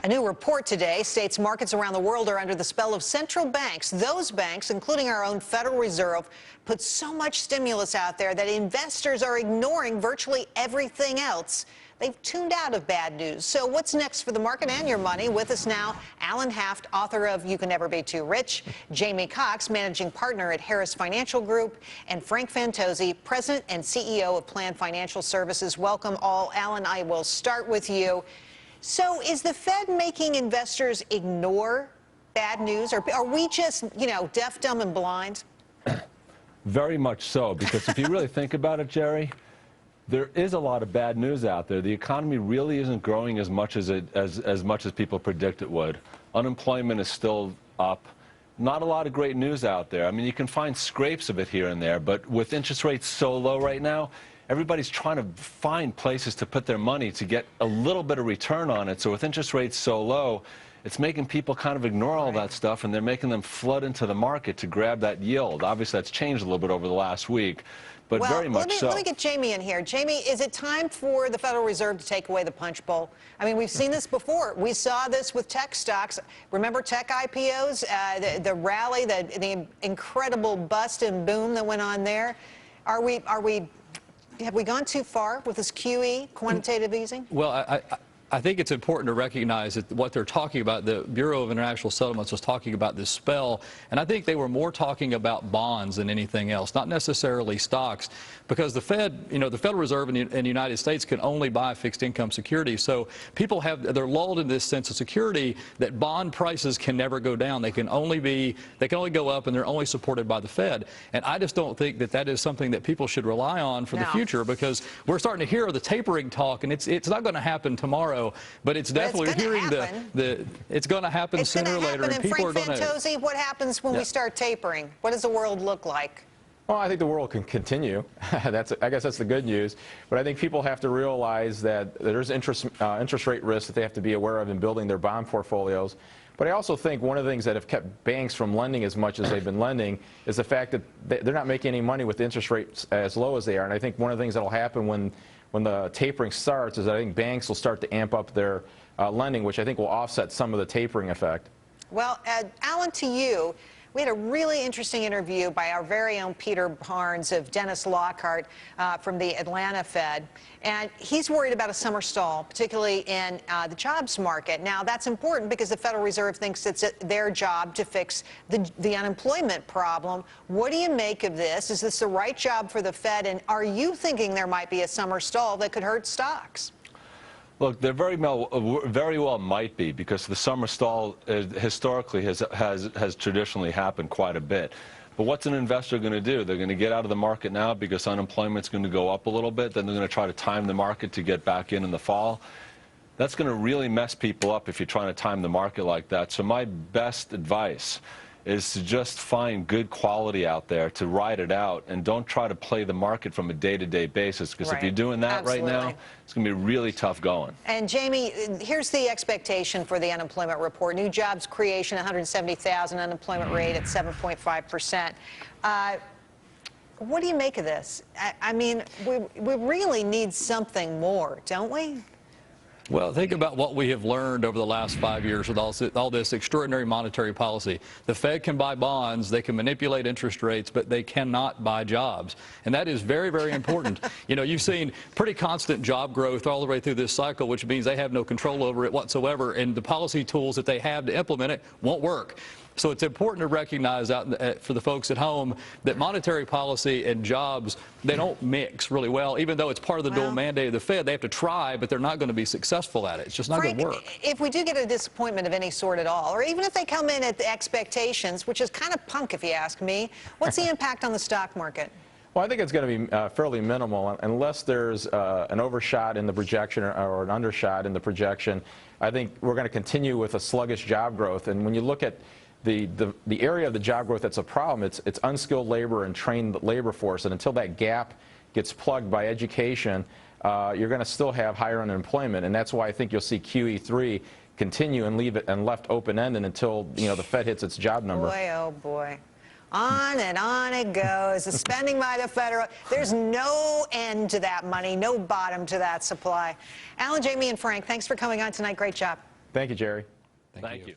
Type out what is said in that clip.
A new report today states markets around the world are under the spell of central banks. Those banks, including our own Federal Reserve, put so much stimulus out there that investors are ignoring virtually everything else. They've tuned out of bad news. So what's next for the market and your money? With us now, Alan Haft, author of You Can Never Be Too Rich, Jamie Cox, managing partner at Harris Financial Group, and Frank Fantozzi, president and CEO of Plan Financial Services. Welcome all. Alan, I will start with you. So is the Fed making investors ignore bad news, or are we just, deaf, dumb, and blind? Very much so, because if you really think about it, Gerri, there is a lot of bad news out there. The economy really isn't growing as much as people predict it would. Unemployment is still up. Not a lot of great news out there. I mean, you can find scrapes of it here and there, but with interest rates so low right now, everybody's trying to find places to put their money to get a little bit of return on it. So with interest rates so low, it's making people kind of ignore all that stuff, and they're making them flood into the market to grab that yield. Obviously, that's changed a little bit over the last week, but very much so. Let me get Jamie in here. Jamie, is it time for the Federal Reserve to take away the punch bowl? I mean, we've seen this before. We saw this with tech stocks. Remember tech IPOs, the rally, the incredible bust and boom that went on there? Have we gone too far with this QE, quantitative easing? Well, I think it's important to recognize that what they're talking about, the Bureau of International Settlements was talking about this spell, and I think they were more talking about bonds than anything else, not necessarily stocks, because the Fed, the Federal Reserve in the United States can only buy fixed income securities. So people they're lulled in this sense of security that bond prices can never go down. They can only go up, and they're only supported by the Fed. And I just don't think that that is something that people should rely on for the future, because we're starting to hear the tapering talk, and it's not going to happen tomorrow. But it's definitely hearing it's going to happen sooner or later, and people are going to. Frank Fantozzi, what happens when we start tapering? What does the world look like? Well, I think the world can continue. I guess that's the good news. But I think people have to realize that there's interest rate risk that they have to be aware of in building their bond portfolios. But I also think one of the things that have kept banks from lending as much as they've been lending is the fact that they're not making any money with interest rates as low as they are. And I think one of the things that will happen when the tapering starts is that I think banks will start to amp up their lending, which I think will offset some of the tapering effect. Well, Alan, to you, we had a really interesting interview by our very own Peter Barnes of Dennis Lockhart from the Atlanta Fed, and he's worried about a summer stall, particularly in the jobs market. Now, that's important because the Federal Reserve thinks it's their job to fix the unemployment problem. What do you make of this? Is this the right job for the Fed, and are you thinking there might be a summer stall that could hurt stocks? Look, there very well might be, because the summer stall historically has traditionally happened quite a bit. But what's an investor going to do? They're going to get out of the market now because unemployment's going to go up a little bit. Then they're going to try to time the market to get back in the fall. That's going to really mess people up if you're trying to time the market like that. So my best advice is to just find good quality out there to ride it out, and don't try to play the market from a day-to-day basis, because if you're doing that right now, it's going to be really tough going. And Jamie, here's the expectation for the unemployment report. New jobs creation, 170,000, unemployment rate at 7.5%. What do you make of this? I mean, we really need something more, don't we? Well, think about what we have learned over the last 5 years with all this extraordinary monetary policy. The Fed can buy bonds, they can manipulate interest rates, but they cannot buy jobs. And that is very, very important. You've seen pretty constant job growth all the way through this cycle, which means they have no control over it whatsoever, and the policy tools that they have to implement it won't work. So it's important to recognize for the folks at home that monetary policy and jobs, they don't mix really well. Even though it's part of the dual mandate of the Fed, they have to try, but they're not going to be successful at it. It's just not going to work. If we do get a disappointment of any sort at all, or even if they come in at the expectations, which is kind of punk if you ask me, what's the impact on the stock market? Well, I think it's going to be fairly minimal unless there's an overshot in the projection or an undershot in the projection. I think we're going to continue with a sluggish job growth. And when you look at the area of the job growth that's a problem, it's unskilled labor and trained labor force. And until that gap gets plugged by education, you're going to still have higher unemployment. And that's why I think you'll see QE3 continue and leave it left open-ended until the Fed hits its job number. Boy, oh boy. On and on it goes. The spending by the federal, there's no end to that money, no bottom to that supply. Alan, Jamie, and Frank, thanks for coming on tonight. Great job. Thank you, Jerry. Thank you.